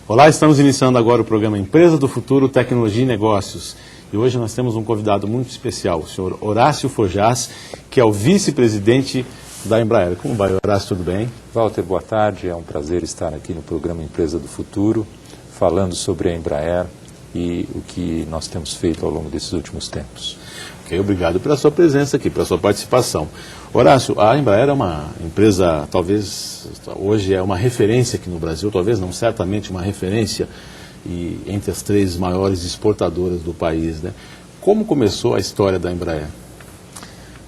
Olá, estamos iniciando agora o programa Empresa do Futuro, Tecnologia e Negócios. E hoje nós temos um convidado muito especial, o senhor Horácio Forjaz, que é o vice-presidente da Embraer. Como vai, Horácio? Tudo bem? Walter, boa tarde. É um prazer estar aqui no programa Empresa do Futuro, falando sobre a Embraer e o que nós temos feito ao longo desses últimos tempos. Ok, obrigado pela sua presença aqui, pela sua participação. Horácio, a Embraer é uma empresa, talvez, hoje é uma referência aqui no Brasil, talvez não, certamente uma referência e entre as três maiores exportadoras do país, né? Como começou a história da Embraer?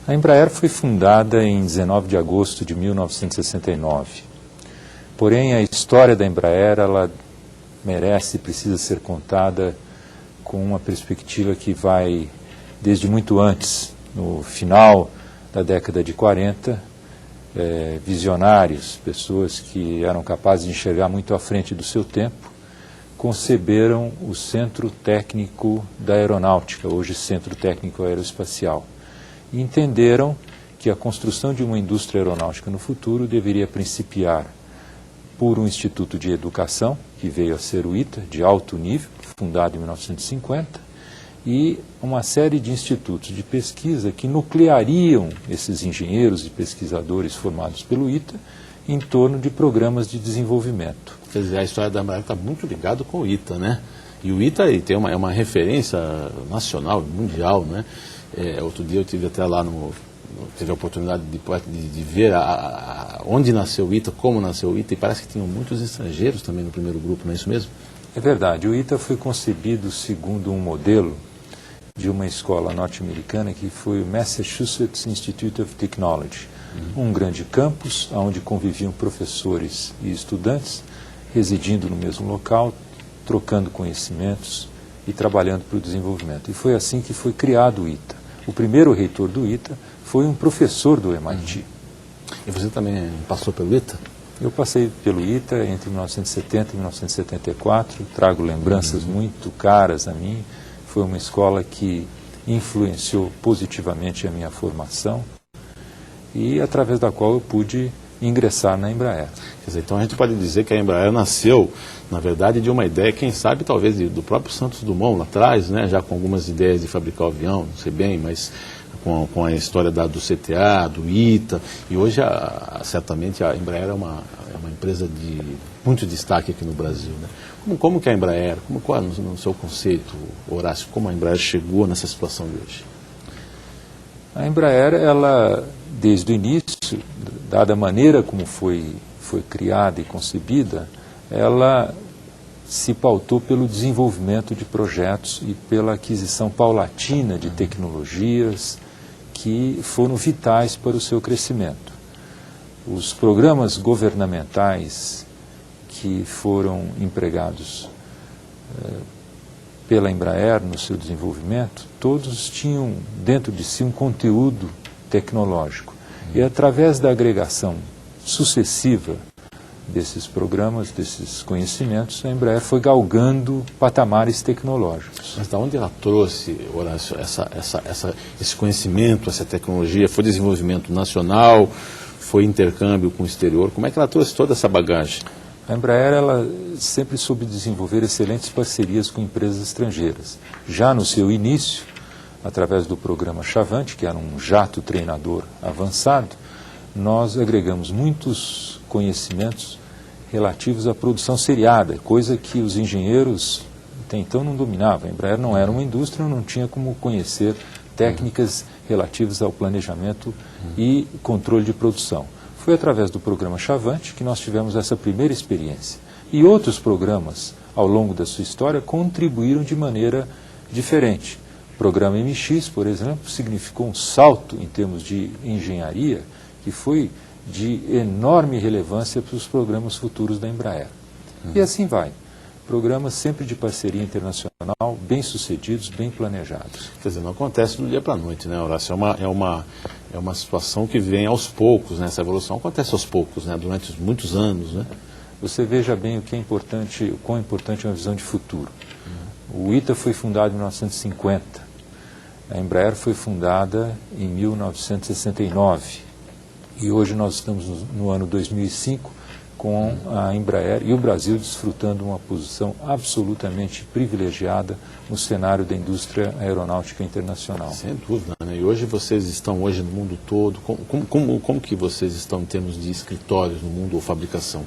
A Embraer foi fundada em 19 de agosto de 1969. Porém, a história da Embraer, ela merece e precisa ser contada com uma perspectiva que vai desde muito antes, no final da década de 40, visionários, pessoas que eram capazes de enxergar muito à frente do seu tempo, conceberam o Centro Técnico da Aeronáutica, hoje Centro Técnico Aeroespacial, e entenderam que a construção de uma indústria aeronáutica no futuro deveria principiar por um instituto de educação, que veio a ser o ITA, de alto nível, fundado em 1950, e uma série de institutos de pesquisa que nucleariam esses engenheiros e pesquisadores formados pelo ITA em torno de programas de desenvolvimento. Quer dizer, a história da Embraer está muito ligada com o ITA, né? E o ITA tem uma referência nacional, mundial, né? Outro dia eu tive até lá tive a oportunidade de ver onde nasceu o ITA, como nasceu o ITA, e parece que tinham muitos estrangeiros também no primeiro grupo, não é isso mesmo? É verdade, o ITA foi concebido segundo um modelo de uma escola norte-americana que foi o Massachusetts Institute of Technology, um grande campus onde conviviam professores e estudantes, residindo no mesmo local, trocando conhecimentos e trabalhando para o desenvolvimento. E foi assim que foi criado o ITA. O primeiro reitor do ITA foi um professor do MIT. E você também passou pelo ITA? Eu passei pelo ITA entre 1970 e 1974, trago lembranças muito caras a mim. Foi uma escola que influenciou positivamente a minha formação e através da qual eu pude ingressar na Embraer. Quer dizer, então a gente pode dizer que a Embraer nasceu, na verdade, de uma ideia, quem sabe talvez do próprio Santos Dumont lá atrás, né, já com algumas ideias de fabricar o avião, não sei bem, mas com a história do CTA, do ITA, e hoje certamente a Embraer é uma empresa de muito destaque aqui no Brasil, né? Como que a Embraer, qual é no seu conceito, Horácio, como a Embraer chegou nessa situação de hoje? A Embraer, ela, desde o início, dada a maneira como foi criada e concebida, ela se pautou pelo desenvolvimento de projetos e pela aquisição paulatina de tecnologias que foram vitais para o seu crescimento. Os programas governamentais que foram empregados pela Embraer no seu desenvolvimento, todos tinham dentro de si um conteúdo tecnológico. E através da agregação sucessiva desses programas, desses conhecimentos, a Embraer foi galgando patamares tecnológicos. Mas de onde ela trouxe, Horácio, esse conhecimento, essa tecnologia? Foi desenvolvimento nacional? Foi intercâmbio com o exterior? Como é que ela trouxe toda essa bagagem? A Embraer, ela sempre soube desenvolver excelentes parcerias com empresas estrangeiras. Já no seu início, através do programa Chavante, que era um jato treinador avançado, nós agregamos muitos conhecimentos relativos à produção seriada, coisa que os engenheiros até então não dominavam. A Embraer não era uma indústria, não tinha como conhecer técnicas relativas ao planejamento e controle de produção. Foi através do programa Chavante que nós tivemos essa primeira experiência. E outros programas, ao longo da sua história, contribuíram de maneira diferente. O programa MX, por exemplo, significou um salto em termos de engenharia que foi de enorme relevância para os programas futuros da Embraer. E assim vai. Programas sempre de parceria internacional, bem-sucedidos, bem planejados. Quer dizer, não acontece do dia para a noite, né, Horácio? É uma situação que vem aos poucos, né? Essa evolução acontece aos poucos, né? Durante muitos anos, né? Você veja bem o quão importante é uma visão de futuro. O ITA foi fundado em 1950. A Embraer foi fundada em 1969. E hoje nós estamos no ano 2005, com a Embraer e o Brasil desfrutando uma posição absolutamente privilegiada no cenário da indústria aeronáutica internacional. Sem dúvida, né? E hoje vocês estão hoje no mundo todo, como que vocês estão em termos de escritórios no mundo ou fabricação?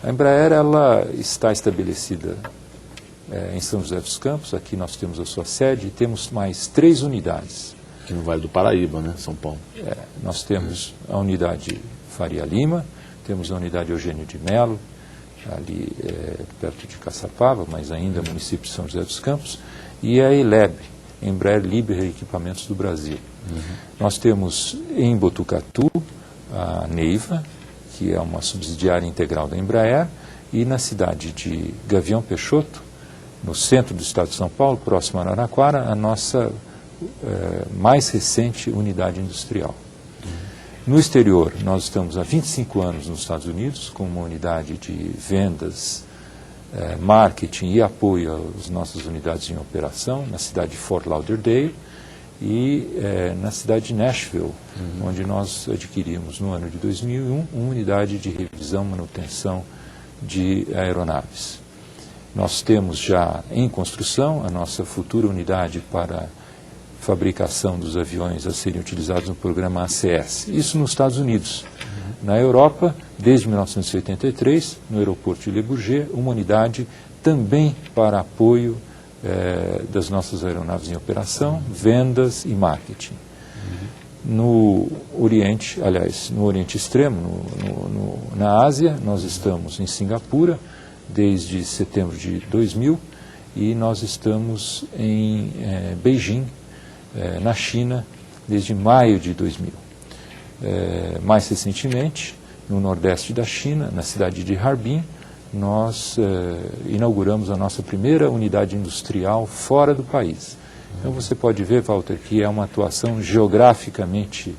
A Embraer ela está estabelecida em São José dos Campos, aqui nós temos a sua sede e temos mais 3 unidades. Aqui no Vale do Paraíba, né, São Paulo. Nós temos a unidade Faria Lima, temos a unidade Eugênio de Melo, ali perto de Caçapava, mas ainda município de São José dos Campos, e a ELEB, Embraer Libre Equipamentos do Brasil. Nós temos em Botucatu a Neiva, que é uma subsidiária integral da Embraer, e na cidade de Gavião Peixoto, no centro do estado de São Paulo, próximo a Araraquara, a nossa mais recente unidade industrial. No exterior, nós estamos há 25 anos nos Estados Unidos, com uma unidade de vendas, marketing e apoio às nossas unidades em operação, na cidade de Fort Lauderdale e na cidade de Nashville, onde nós adquirimos no ano de 2001 uma unidade de revisão e manutenção de aeronaves. Nós temos já em construção a nossa futura unidade para fabricação dos aviões a serem utilizados no programa ACS. Isso nos Estados Unidos. Na Europa, desde 1983, no aeroporto de Le Bourget, uma unidade também para apoio das nossas aeronaves em operação, vendas e marketing. No Oriente, aliás, no Oriente Extremo, na Ásia, nós estamos em Singapura, desde setembro de 2000, e nós estamos em Beijing, na China, desde maio de 2000. Mais recentemente, no nordeste da China, na cidade de Harbin, nós inauguramos a nossa primeira unidade industrial fora do país. Então você pode ver, Walter, que é uma atuação geograficamente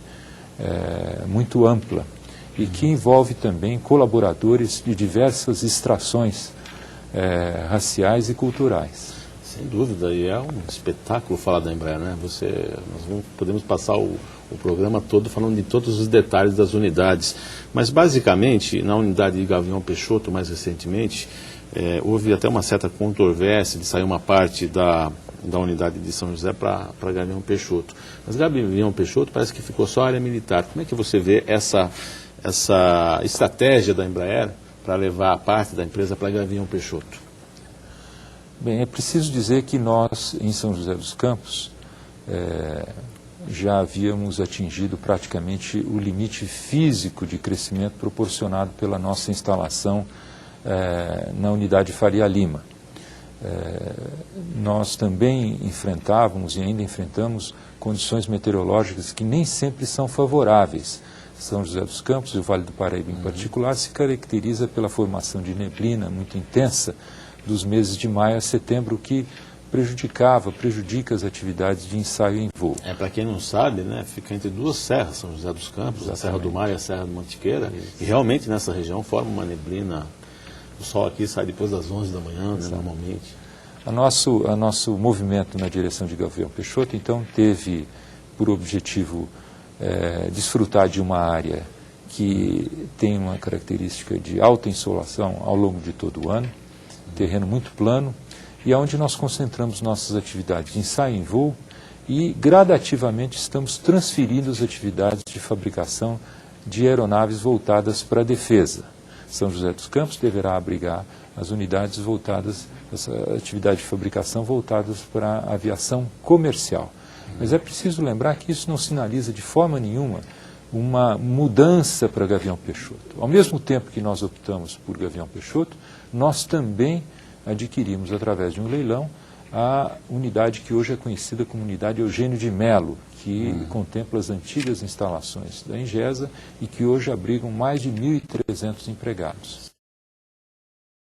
muito ampla e que envolve também colaboradores de diversas extrações raciais e culturais. Sem dúvida, e é um espetáculo falar da Embraer, né? Nós podemos passar o programa todo falando de todos os detalhes das unidades, mas basicamente na unidade de Gavião Peixoto, mais recentemente, houve até uma certa controvérsia de sair uma parte da unidade de São José para Gavião Peixoto. Mas Gavião Peixoto parece que ficou só área militar. Como é que você vê essa estratégia da Embraer para levar a parte da empresa para Gavião Peixoto? Bem, é preciso dizer que nós, em São José dos Campos, já havíamos atingido praticamente o limite físico de crescimento proporcionado pela nossa instalação na unidade Faria Lima. Nós também enfrentávamos e ainda enfrentamos condições meteorológicas que nem sempre são favoráveis. São José dos Campos e o Vale do Paraíba em particular se caracteriza pela formação de neblina muito intensa dos meses de maio a setembro, que prejudica as atividades de ensaio em voo. Para quem não sabe, né, fica entre duas serras, São José dos Campos, a Serra do Mar e a Serra do Mantiqueira, e realmente nessa região forma uma neblina. O sol aqui sai depois das 11 da manhã, né, normalmente. O nosso movimento na direção de Gavião Peixoto, então, teve por objetivo desfrutar de uma área que tem uma característica de alta insolação ao longo de todo o ano, terreno muito plano, e onde nós concentramos nossas atividades de ensaio em voo e gradativamente estamos transferindo as atividades de fabricação de aeronaves voltadas para a defesa. São José dos Campos deverá abrigar as unidades voltadas, essa atividade de fabricação voltadas para a aviação comercial. Mas é preciso lembrar que isso não sinaliza de forma nenhuma uma mudança para Gavião Peixoto. Ao mesmo tempo que nós optamos por Gavião Peixoto, nós também adquirimos, através de um leilão, a unidade que hoje é conhecida como unidade Eugênio de Melo, que contempla as antigas instalações da Engesa e que hoje abrigam mais de 1.300 empregados.